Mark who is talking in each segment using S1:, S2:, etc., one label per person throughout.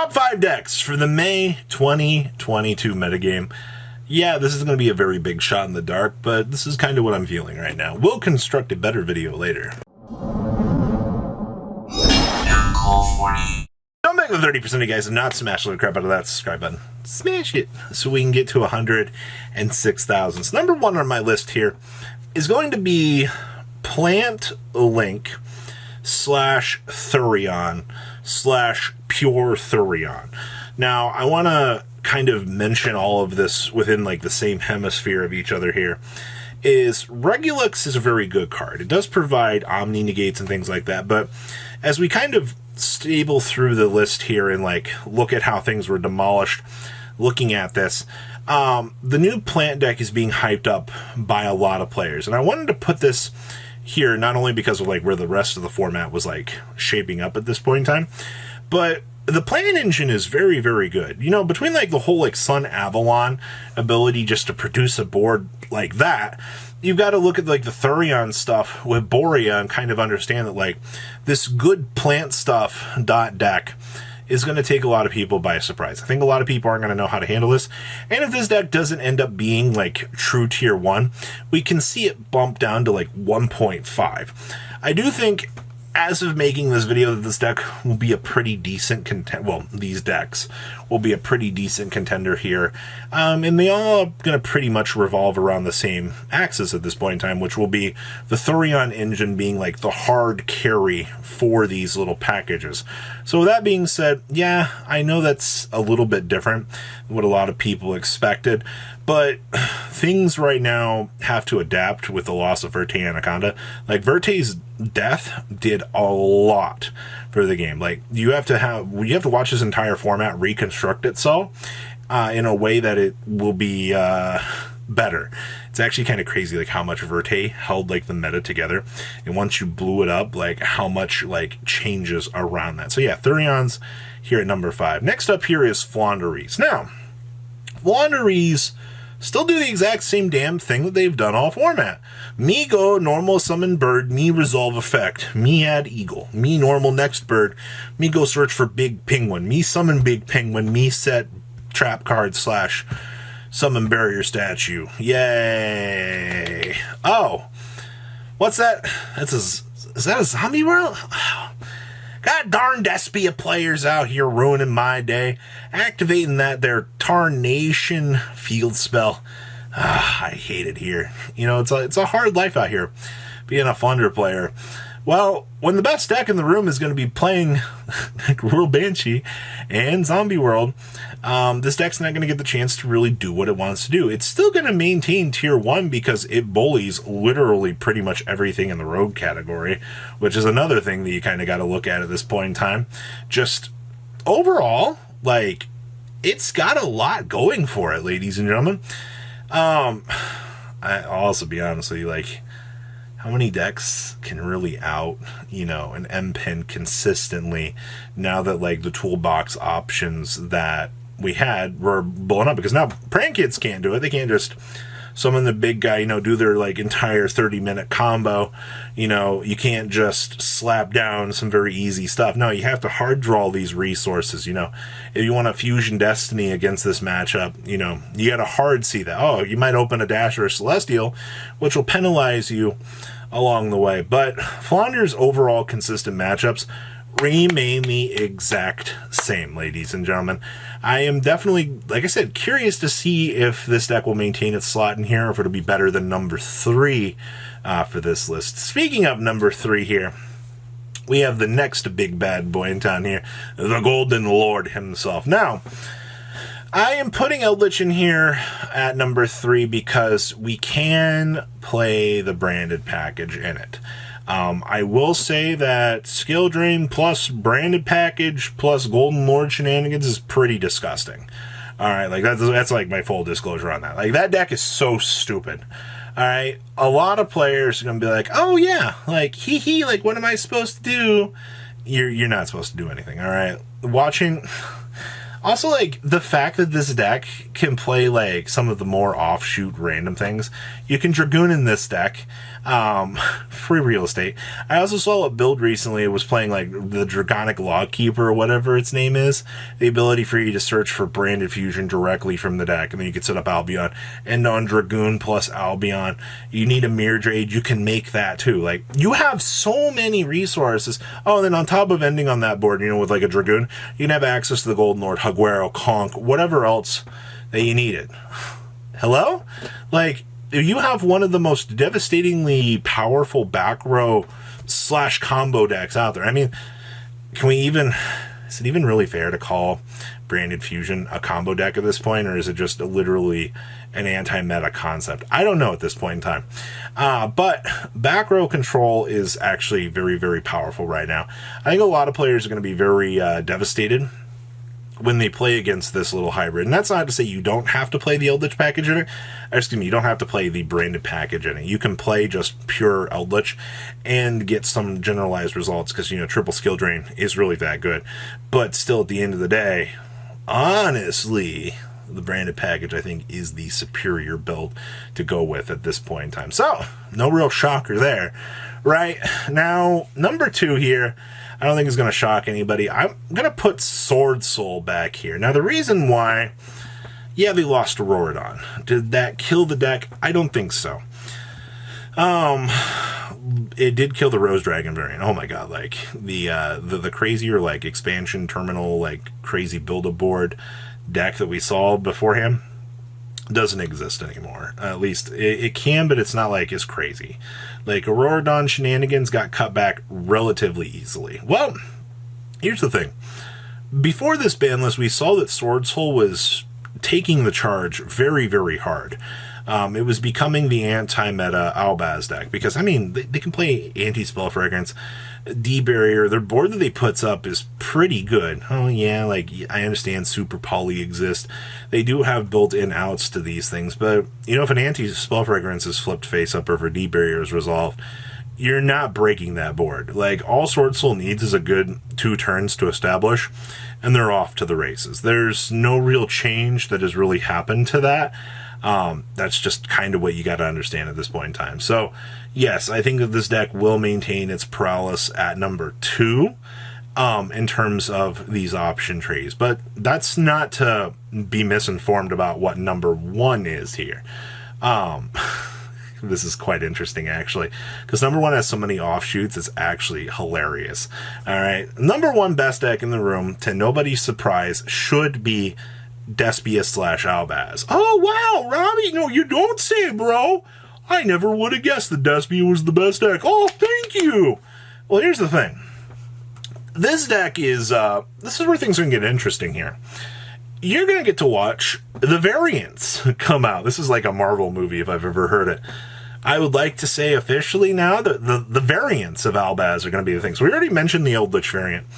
S1: Top 5 decks for the May 2022 metagame. Yeah, this is going to be a very big shot in the dark, but this is kind of what I'm feeling right now. We'll construct a better video later. Don't make the 30% of you guys have not smashed the crap out of that subscribe button. Smash it so we can get to 106,000. So number one on my list here is going to be Plant Link / Purthurion / Purthurion. Now, I want to kind of mention all of this within like the same hemisphere of each other here. Regulus is a very good card. It does provide Omni negates and things like that, but as we kind of stable through the list here and like look at how things were demolished, looking at this, the new plant deck is being hyped up by a lot of players, and I wanted to put this here not only because of like where the rest of the format was like shaping up at this point in time, but the plant engine is very, very good. You know, between like the whole like Sun Avalon ability just to produce a board like that, you've got to look at like the Thurion stuff with Borea and kind of understand that like this good plant stuff deck is going to take a lot of people by surprise. I think a lot of people aren't going to know how to handle this. And if this deck doesn't end up being like true tier 1, we can see it bump down to like 1.5. I do think as of making this video that this deck will be a pretty decent contender. Well, these decks will be a pretty decent contender here. And they all are going to pretty much revolve around the same axis at this point in time, which will be the Thurion engine being like the hard carry for these little packages. So with that being said, yeah, I know that's a little bit different than what a lot of people expected, but things right now have to adapt with the loss of Verte Anaconda. Like, Verte's death did a lot for the game. Like, you have to watch this entire format reconstruct itself in a way that it will be better. It's actually kind of crazy like how much Verte held like the meta together, and once you blew it up, like how much like changes around that. So yeah, Thurion's here at number 5. Next up here is Flanders. Now, Flanders still do the exact same damn thing that they've done all format. Me go normal summon bird, me resolve effect, me add eagle, me normal next bird, me go search for big penguin, me summon big penguin, me set trap card / summon barrier statue. Yay. Oh, what's that? Is that a zombie world? God darn Despia players out here ruining my day. Activating that their Tarnation field spell. I hate it here. You know, it's a hard life out here being a Flunder player. Well, when the best deck in the room is going to be playing like Rural Banshee and Zombie World, this deck's not going to get the chance to really do what it wants to do. It's still going to maintain tier 1 because it bullies literally pretty much everything in the rogue category, which is another thing that you kind of got to look at this point in time. Just overall, like, it's got a lot going for it, ladies and gentlemen. I'll also be honest with you, like, how many decks can really out, you know, an M-Pin consistently now that, like, the toolbox options that we had were blown up? Because now Prank Kids can't do it. They can't just summon the big guy, you know, do their, like, entire 30-minute combo. You know, you can't just slap down some very easy stuff. No, you have to hard draw these resources, you know. If you want to Fusion Destiny against this matchup, you know, you got to hard see that. Oh, you might open a Dash or a Celestial, which will penalize you along the way. But Flanders' overall consistent matchups remain the exact same, ladies and gentlemen. I am definitely, like I said, curious to see if this deck will maintain its slot in here, or if it'll be better than number 3 for this list. Speaking of number 3 here, we have the next big bad boy in town here, the Golden Lord himself. Now, I am putting Eldritch in here at number 3 because we can play the branded package in it. I will say that Skill Drain plus branded package plus Golden Lord shenanigans is pretty disgusting. Alright, like that's like my full disclosure on that. Like, that deck is so stupid. Alright, a lot of players are going to be like, oh yeah, like, hee, like, what am I supposed to do? You're not supposed to do anything, alright? Watching Also, like, the fact that this deck can play, like, some of the more offshoot random things. You can Dragoon in this deck. Free real estate. I also saw a build recently. It was playing, like, the Dragonic Logkeeper or whatever its name is. The ability for you to search for Branded Fusion directly from the deck. And then you can set up Albion. And on Dragoon plus Albion, you need a Mirror Jade. You can make that, too. Like, you have so many resources. Oh, and then on top of ending on that board, you know, with, like, a Dragoon, you can have access to the Golden Lord, Hugwero, Conk, whatever else that you needed. Hello? Like, you have one of the most devastatingly powerful back row / combo decks out there. I mean, is it even really fair to call Branded Fusion a combo deck at this point, or is it just literally an anti-meta concept? I don't know at this point in time. But back row control is actually very, very powerful right now. I think a lot of players are going to be very devastated when they play against this little hybrid. And that's not to say you don't have to play the Eldritch package in it. Excuse me, you don't have to play the branded package in it. You can play just pure Eldritch and get some generalized results because, you know, triple skill drain is really that good. But still, at the end of the day, honestly, the branded package, I think, is the superior build to go with at this point in time. So, no real shocker there. Right, now, number 2 here, I don't think it's going to shock anybody. I'm going to put Sword Soul back here. Now, the reason why, yeah, they lost to Rorodon. Did that kill the deck? I don't think so. It did kill the Rose Dragon variant. Oh my god, like, the crazier, like, expansion terminal, like, crazy build-a-board deck that we saw beforehand doesn't exist anymore. At least it can, but it's not like as crazy. Like, Auroradon shenanigans got cut back relatively easily. Well, here's the thing. Before this ban list, we saw that Sword Soul was taking the charge very, very hard. It was becoming the anti-meta Albaz deck because, I mean, they can play anti-spell fragrance, D-barrier. Their board that they puts up is pretty good. Oh yeah, like, I understand Super Poly exists. They do have built-in outs to these things, but, you know, if an anti-spell fragrance is flipped face up or if a D-barrier is resolved, you're not breaking that board. Like, all Sword Soul needs is a good 2 turns to establish, and they're off to the races. There's no real change that has really happened to that. That's just kind of what you got to understand at this point in time. So, yes, I think that this deck will maintain its prowess at number 2 in terms of these option trees. But that's not to be misinformed about what number 1 is here. This is quite interesting, actually, because number 1 has so many offshoots, it's actually hilarious. All right, number 1 best deck in the room, to nobody's surprise, should be Despia / Albaz. Oh, wow, Robbie, no, you don't say, bro. I never would have guessed that Despia was the best deck. Oh, thank you. Well, here's the thing. This deck is, this is where things are going to get interesting here. You're going to get to watch the variants come out. This is like a Marvel movie if I've ever heard it. I would like to say officially now that the variants of Albaz are going to be the thing. So we already mentioned the Eldritch variant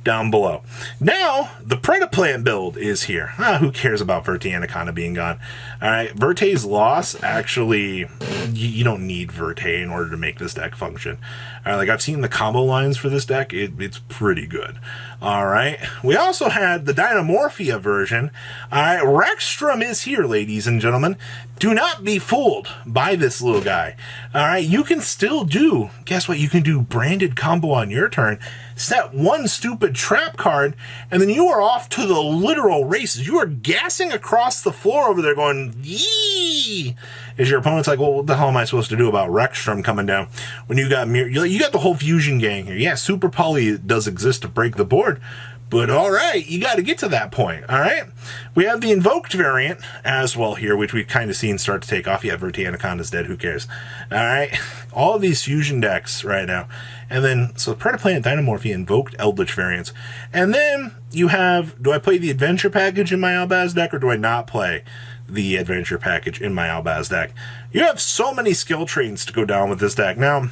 S1: down below. Now, the Predaplant build is here. Who cares about Verte Anaconda being gone? All right, Verte's loss, actually, you don't need Verte in order to make this deck function. All right, like, I've seen the combo lines for this deck. It's pretty good. All right, we also had the Dynamorphia version. All right, Rexstrom is here, ladies and gentlemen. Do not be fooled by this little guy. All right, you can still do, guess what? You can do branded combo on your turn, set 1 stupid trap card, and then you are off to the literal races. You are gassing across the floor over there going, yee! As your opponent's like, well, what the hell am I supposed to do about Rexstrom coming down? When you got you got the whole fusion gang here. Yeah, Super Poly does exist to break the board, but all right, you got to get to that point, all right? We have the Invoked variant as well here, which we've kind of seen start to take off. Yeah, Verte Anaconda's dead, who cares? All right, all of these fusion decks right now. And then, so Predaplant, Dynamorphia, Invoked, Eldritch variants. And then you have, do I play the Adventure package in my Albaz deck, or do I not play the Adventure package in my Albaz deck? You have so many skill trains to go down with this deck. Now,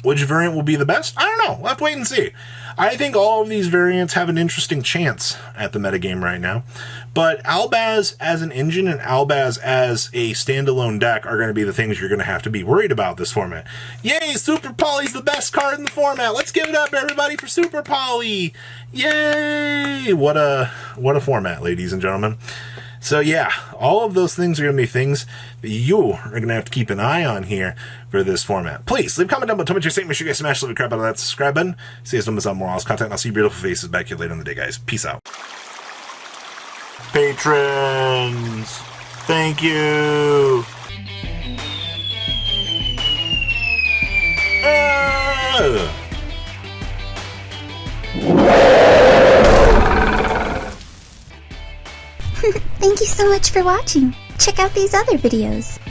S1: which variant will be the best? I don't know. We'll have to wait and see. I think all of these variants have an interesting chance at the metagame right now. But Albaz as an engine and Albaz as a standalone deck are going to be the things you're going to have to be worried about this format. Yay, Super Poly's the best card in the format. Let's give it up, everybody, for Super Poly. Yay! What a What a format, ladies and gentlemen. So yeah, all of those things are going to be things that you are going to have to keep an eye on here for this format. Please, leave a comment down below. Tell me what you're saying. Make sure you guys smash the crap out of that subscribe button. See you guys on more awesome content. I'll see your beautiful faces back here later in the day, guys. Peace out. Patrons, thank you.
S2: Thank you so much for watching. Check out these other videos.